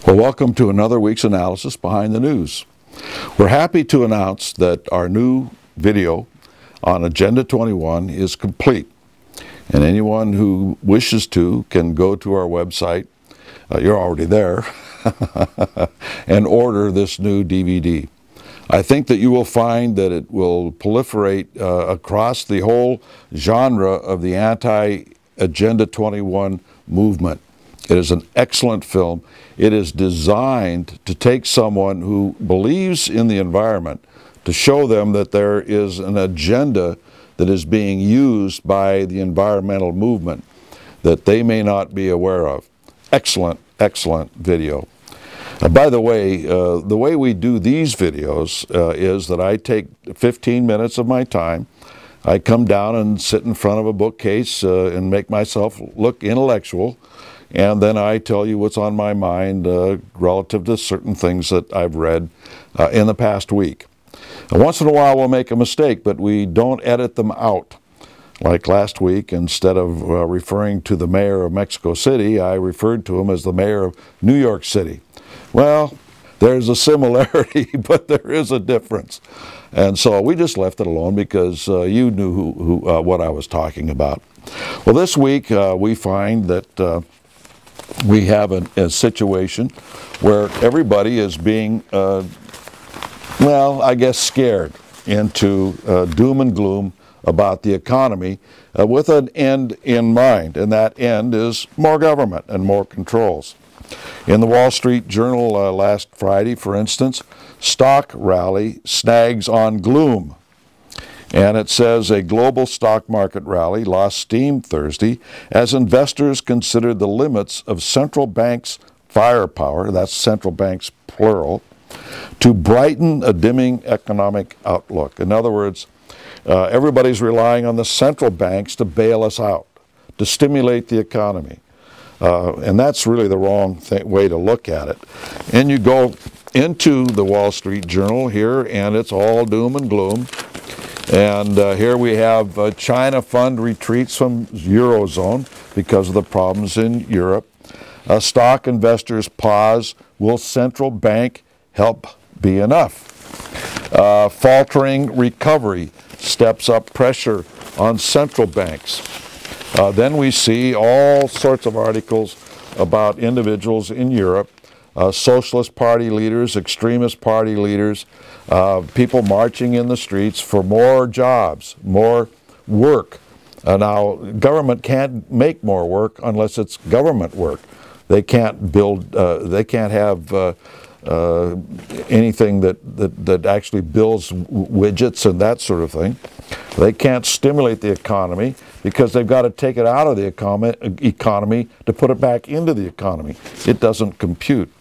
Well, welcome to another week's analysis behind the news. We're happy to announce that our new video on Agenda 21 is complete. And anyone who wishes to can go to our website, you're already there, and order this new DVD. I think that you will find that it will proliferate across the whole genre of the anti-Agenda 21 movement. It is an excellent film. It is designed to take someone who believes in the environment to show them that there is an agenda that is being used by the environmental movement that they may not be aware of. Excellent, excellent video. By the way we do these videos is that I take 15 minutes of my time. I come down and sit in front of a bookcase and make myself look intellectual. And then I tell you what's on my mind relative to certain things that I've read in the past week. Once in a while we'll make a mistake, but we don't edit them out. Like last week, instead of referring to the mayor of Mexico City, I referred to him as the mayor of New York City. Well, there's a similarity, but there is a difference. And so we just left it alone because you knew what I was talking about. Well, this week we find that we have a situation where everybody is being, well, I guess scared into doom and gloom about the economy with an end in mind, and that end is more government and more controls. In the Wall Street Journal last Friday, for instance, stock rally snags on gloom. And it says a global stock market rally lost steam Thursday as investors considered the limits of central banks' firepower, that's central banks plural, to brighten a dimming economic outlook. In other words, everybody's relying on the central banks to bail us out, to stimulate the economy. And that's really the wrong way to look at it. And you go into the Wall Street Journal here, and it's all doom and gloom. And here we have China fund retreats from Eurozone because of the problems in Europe. Stock investors pause. Will central bank help be enough? Faltering recovery steps up pressure on central banks. Then we see all sorts of articles about individuals in Europe, socialist party leaders, extremist party leaders, people marching in the streets for more jobs, more work. Now, government can't make more work unless it's government work. They can't build, they can't have anything that actually builds widgets and that sort of thing. They can't stimulate the economy because they've got to take it out of the economy to put it back into the economy. It doesn't compute.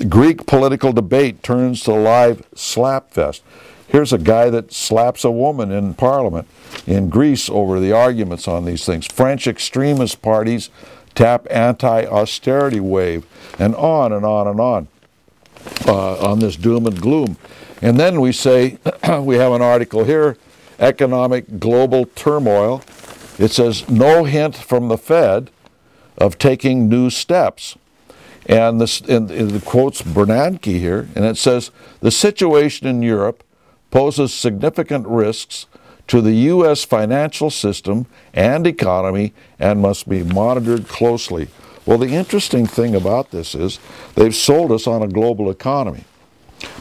Greek political debate turns to live slapfest. Here's a guy that slaps a woman in parliament in Greece over the arguments on these things. French extremist parties tap anti-austerity wave, and on and on and on this doom and gloom. And then we say, we have an article here, economic global turmoil. It says, no hint from the Fed of taking new steps. And it quotes Bernanke here, and it says, the situation in Europe poses significant risks to the U.S. financial system and economy and must be monitored closely. Well, the interesting thing about this is they've sold us on a global economy.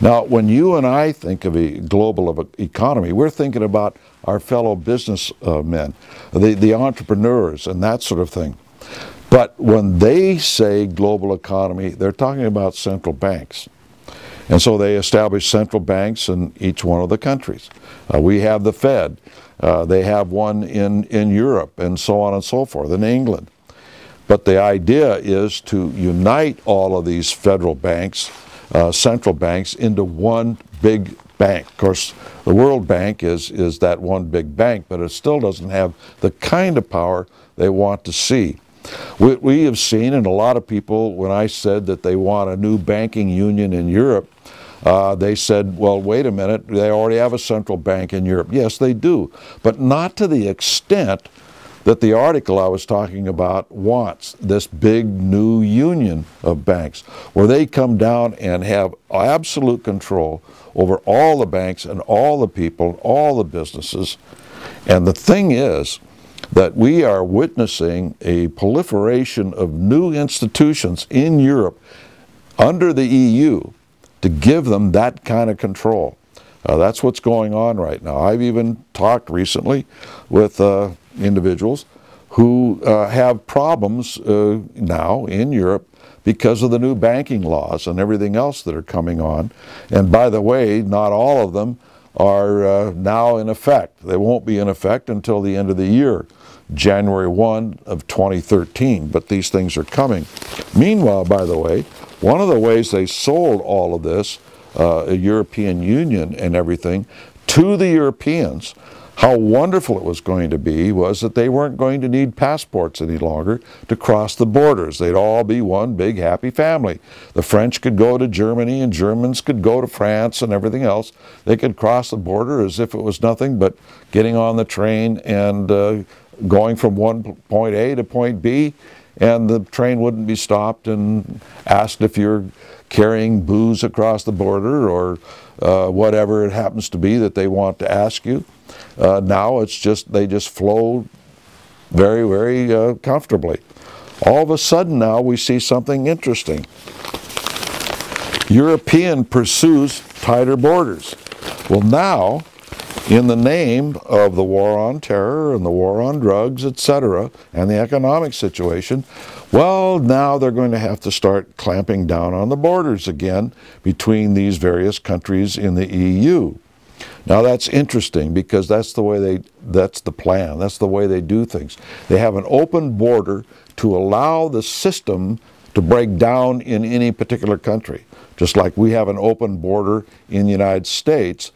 Now, when you and I think of a global economy, we're thinking about our fellow businessmen, the entrepreneurs and that sort of thing. But when they say global economy, they're talking about central banks. And so they establish central banks in each one of the countries. We have the Fed. They have one in Europe and so on and so forth, in England. But the idea is to unite all of these federal banks, central banks, into one big bank. Of course, the World Bank is that one big bank, but it still doesn't have the kind of power they want to see. We have seen, and a lot of people, when I said that they want a new banking union in Europe, they said, well, wait a minute, they already have a central bank in Europe. Yes, they do, but not to the extent that the article I was talking about wants, this big new union of banks, where they come down and have absolute control over all the banks and all the people, all the businesses. And the thing is that we are witnessing a proliferation of new institutions in Europe under the EU to give them that kind of control. That's what's going on right now. I've even talked recently with individuals who have problems now in Europe because of the new banking laws and everything else that are coming on. And by the way, not all of them are now in effect. They won't be in effect until the end of the year, January 1 of 2013, but these things are coming. Meanwhile, by the way, one of the ways they sold all of this, a European Union and everything, to the Europeans, how wonderful it was going to be, was that they weren't going to need passports any longer to cross the borders. They'd all be one big happy family. The French could go to Germany and Germans could go to France and everything else. They could cross the border as if it was nothing but getting on the train and going from point A to point B, and the train wouldn't be stopped and asked if you're carrying booze across the border or whatever it happens to be that they want to ask you. Now it's just, they just flow very, very comfortably. All of a sudden now we see something interesting. European pursues tighter borders. Well, now, in the name of the war on terror and the war on drugs, etc., and the economic situation, well, now they're going to have to start clamping down on the borders again between these various countries in the EU. Now that's interesting because that's the way that's the plan, that's the way they do things. They have an open border to allow the system to break down in any particular country, just like we have an open border in the United States,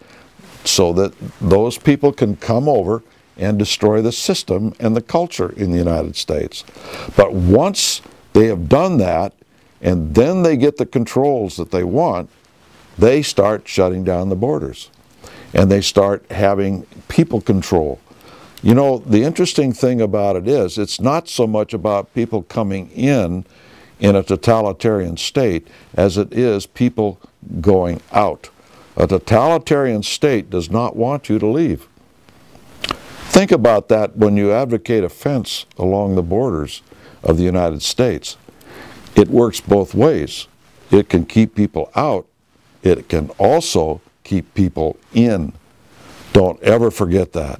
so that those people can come over and destroy the system and the culture in the United States. But once they have done that, and then they get the controls that they want, they start shutting down the borders. And they start having people control. You know, the interesting thing about it is, it's not so much about people coming in a totalitarian state as it is people going out. A totalitarian state does not want you to leave. Think about that when you advocate a fence along the borders of the United States. It works both ways. It can keep people out. It can also keep people in. Don't ever forget that.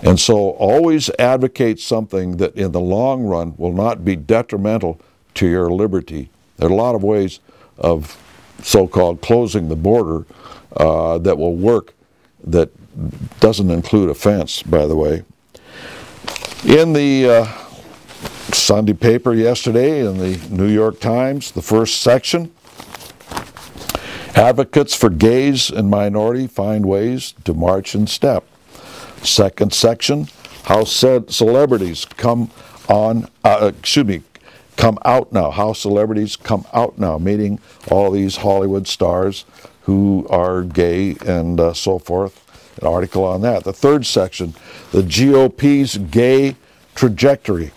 And so always advocate something that in the long run will not be detrimental to your liberty. There are a lot of ways of so-called closing the border that will work, that doesn't include a fence, by the way. In the Sunday paper yesterday, in the New York Times, the first section, advocates for gays and minority find ways to march in step. Second section, how celebrities come out now. How celebrities come out now, meeting all these Hollywood stars who are gay and so forth. An article on that. The third section, the GOP's gay trajectory.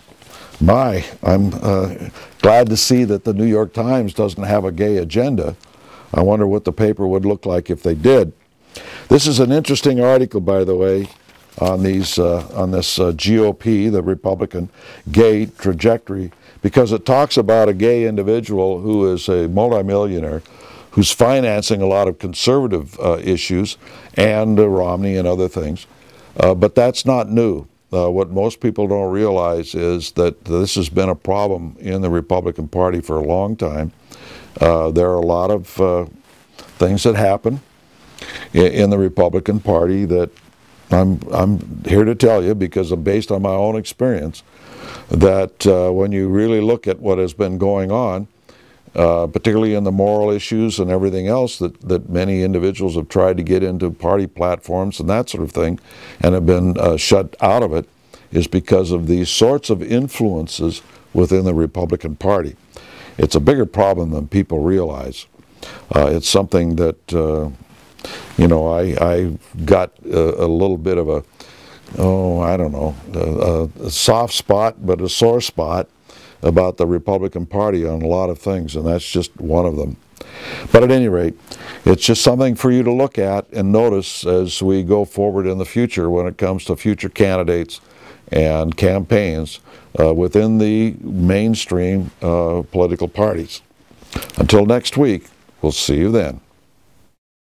I'm glad to see that the New York Times doesn't have a gay agenda. I wonder what the paper would look like if they did. This is an interesting article, by the way, on this GOP, the Republican gay trajectory, because it talks about a gay individual who is a multimillionaire who's financing a lot of conservative issues and Romney and other things. But that's not new. What most people don't realize is that this has been a problem in the Republican Party for a long time. There are a lot of things that happen in the Republican Party that I'm here to tell you, because I'm based on my own experience, that when you really look at what has been going on, particularly in the moral issues and everything else that many individuals have tried to get into party platforms and that sort of thing and have been shut out of it, is because of these sorts of influences within the Republican Party. It's a bigger problem than people realize. It's something that, you know, I got a little bit of a oh, I don't know, a soft spot, but a sore spot about the Republican Party on a lot of things, and that's just one of them. But at any rate, it's just something for you to look at and notice as we go forward in the future when it comes to future candidates and campaigns within the mainstream political parties. Until next week, we'll see you then.